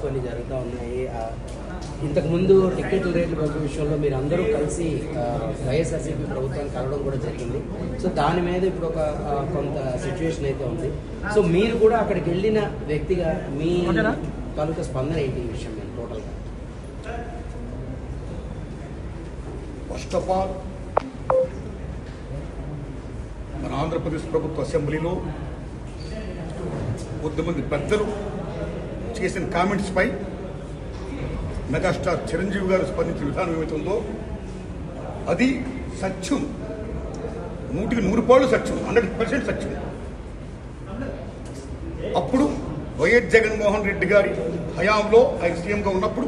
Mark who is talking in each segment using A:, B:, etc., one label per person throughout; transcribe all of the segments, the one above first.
A: కొన్ని జరుగుతూ ఉన్నాయి. ఇంతకుముందు టికెట్ల రేట్ల పెంపు విషయంలో మీరు అందరూ కలిసి వైఎస్ఆర్సీపీ ప్రభుత్వాన్ని కలవడం కూడా జరిగింది. సో దాని మీద ఇప్పుడు ఒక కొంత సిచ్యువేషన్ అయితే ఉంది. సో మీరు కూడా అక్కడికి వెళ్ళిన వ్యక్తిగా మీ తాలూకా స్పందన ఏంటి ఈ విషయం మీద టోటల్గా?
B: ఫస్ట్ ఆఫ్ ఆల్ మన ఆంధ్రప్రదేశ్ ప్రభుత్వ అసెంబ్లీలో కొద్దిమంది పెద్దలు చేసిన కామెంట్స్ పై మెగాస్టార్ చిరంజీవి గారు స్పందించిన విధానం ఏమైతుందో అది సత్యం, 100% సత్యం, 100% సత్యం. అప్పుడు వైఎస్ జగన్మోహన్ రెడ్డి గారి హయాంలో ఆయన సీఎంగా ఉన్నప్పుడు,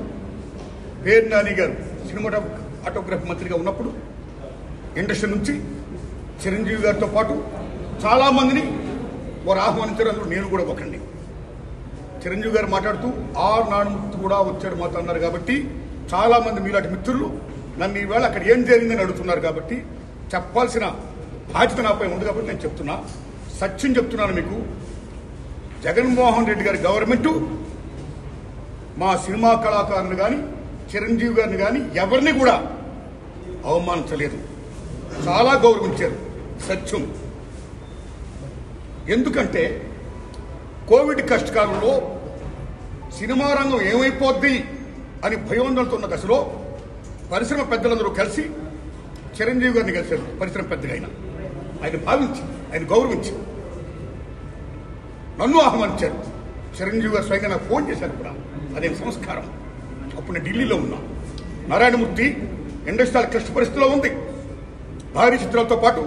B: పేరు నాని గారు సినిమాటోగ్రఫీ మంత్రిగా ఉన్నప్పుడు ఇండస్ట్రీ నుంచి చిరంజీవి గారితో పాటు చాలామందిని వారు ఆహ్వానించారు. అందులో నేను కూడా ఒకండి. చిరంజీవి గారు మాట్లాడుతూ నానుమూర్తి కూడా వచ్చాడు మాతో అన్నారు. కాబట్టి చాలామంది మీలాంటి మిత్రులు నన్ను ఈవేళ అక్కడ ఏం జరిగిందని అడుగుతున్నారు. కాబట్టి చెప్పాల్సిన బాధ్యత నాపై ఉంది. కాబట్టి నేను చెప్తున్నా, సత్యం చెప్తున్నాను మీకు. జగన్మోహన్ రెడ్డి గారి గవర్నమెంటు మా సినిమా కళాకారులు కానీ చిరంజీవి గారిని కానీ ఎవరిని కూడా అవమానించలేదు, చాలా గౌరవించారు. సత్యం. ఎందుకంటే కోవిడ్ కష్టకాలంలో సినిమా రంగం ఏమైపోద్ది అని భయోందనతో ఉన్న దశలో పరిశ్రమ పెద్దలందరూ కలిసి చిరంజీవి గారిని కలిశారు. పరిశ్రమ పెద్దగా ఆయన భావించి, ఆయన గౌరవించి నన్ను ఆహ్వానించారు. చిరంజీవి గారు స్వయంగా నాకు ఫోన్ చేశారు కూడా. అదే సంస్కారం. అప్పుడు నేను ఢిల్లీలో ఉన్నా. నారాయణమూర్తి ఇండస్ట్రియల్ క్లిష్ట పరిస్థితిలో ఉంది. భారీ చిత్రాలతో పాటు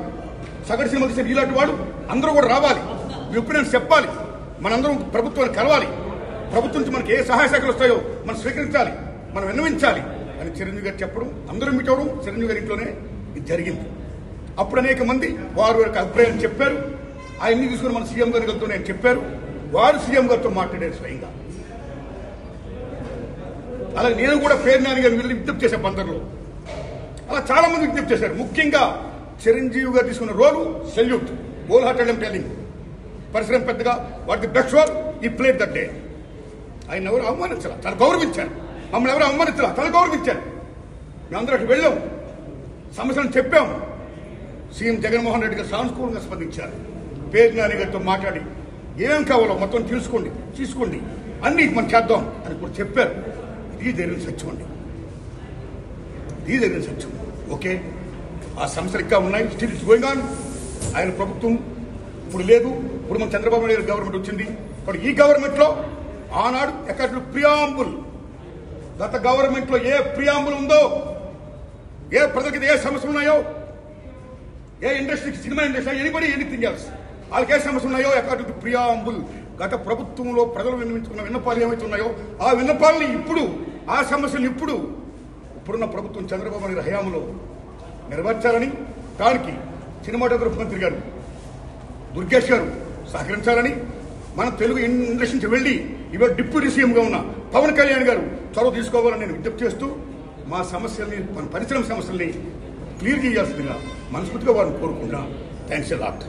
B: సగటు సినిమా తీసిన ఇలాంటి వాడు అందరూ కూడా రావాలి, ఒపీనియన్స్ చెప్పాలి, మనందరం ప్రభుత్వాన్ని కలవాలి, ప్రభుత్వం నుంచి మనకి ఏ సహాయ శాఖలు వస్తాయో మనం స్వీకరించాలి, మనం విన్నవించాలి అని చిరంజీవి గారు చెప్పడం, అందరూ మీట్ అవ్వడం చిరంజీవి గారి ఇంట్లోనే ఇది జరిగింది. అప్పుడు అనేక మంది వారి యొక్క అభిప్రాయం చెప్పారు. ఆయన్ని తీసుకుని మన సీఎం గారితో నేను చెప్పారు. వారు సీఎం గారితో మాట్లాడారు స్వయంగా. అలాగే నేను కూడా పేరు నాని గారిని వెళ్ళి విజ్ఞప్తి చేశాను బందర్లో. అలా చాలా మంది విజ్ఞప్తి చేశారు. ముఖ్యంగా చిరంజీవి గారు తీసుకున్న రోలు సెల్యూట్, హోల్ హార్టెడ్ టెల్లింగ్. పరిశ్రమ పెద్దగా వాటికి బెస్ట్ రోల్ ఈ ప్లేట్ దట్ డే. ఆయన ఎవరు అవమానించాల, చాలా గౌరవించారు. మమ్మల్ని ఎవరు అవమానించాల, చాలా గౌరవించారు. మేమందరూ అక్కడ వెళ్ళాం, సమస్యలను చెప్పాం. సీఎం జగన్మోహన్ రెడ్డి గారు సానుకూలంగా స్పందించారు. పేరు నాని గారితో మాట్లాడి ఏమేం కావాలో మొత్తం తీసుకోండి, అన్ని మనం చేద్దాం అని కూడా చెప్పారు. ఇది జరిగిన సత్యం అండి, ఇది జరిగిన సత్యం. ఓకే, ఆ సమస్యలు ఇంకా ఉన్నాయి. Still it's going on. ఆయన ప్రభుత్వం ఇప్పుడు లేదు. ఇప్పుడు మన చంద్రబాబు నాయుడు గవర్నమెంట్ వచ్చింది. ఇప్పుడు ఈ గవర్నమెంట్ లో ఆనాడు ఎక్కడ ప్రియాంబుల్, గత గవర్నమెంట్ లో ఏ ప్రియాంబుల్ ఉందో, ఏ ప్రజలకి ఏ సమస్యలు ఉన్నాయో, ఏ ఇండస్ట్రీకి, cinema industry, anybody anything else, వాళ్ళకి ఏ సమస్యలు ఉన్నాయో అకార్డింగ్ టు ప్రియాంబుల్ గత ప్రభుత్వంలో ప్రజలు విన్నవించుకున్న విన్నపాలు ఏమైతే ఉన్నాయో ఆ విన్నపాలని ఇప్పుడు, ఆ సమస్యలు ఇప్పుడున్న ప్రభుత్వం చంద్రబాబు నాయుడు హయాంలో నెరవేర్చాలని, దానికి సినిమాటోగ్రఫీ మంత్రి గారు దుర్గేష్ గారు సహకరించాలని, మన తెలుగు ఇండస్ట్రీ నుంచి వెళ్ళి ఇవాళ డిప్యూటీ సీఎంగా ఉన్న పవన్ కళ్యాణ్ గారు చొరవ తీసుకోవాలని నేను విజ్ఞప్తి చేస్తూ మా సమస్యల్ని, మన పరిశ్రమ సమస్యల్ని క్లియర్ చేయాల్సిందిగా మనస్ఫూర్తిగా వారిని కోరుకుంటున్నాను. Thanks a lot.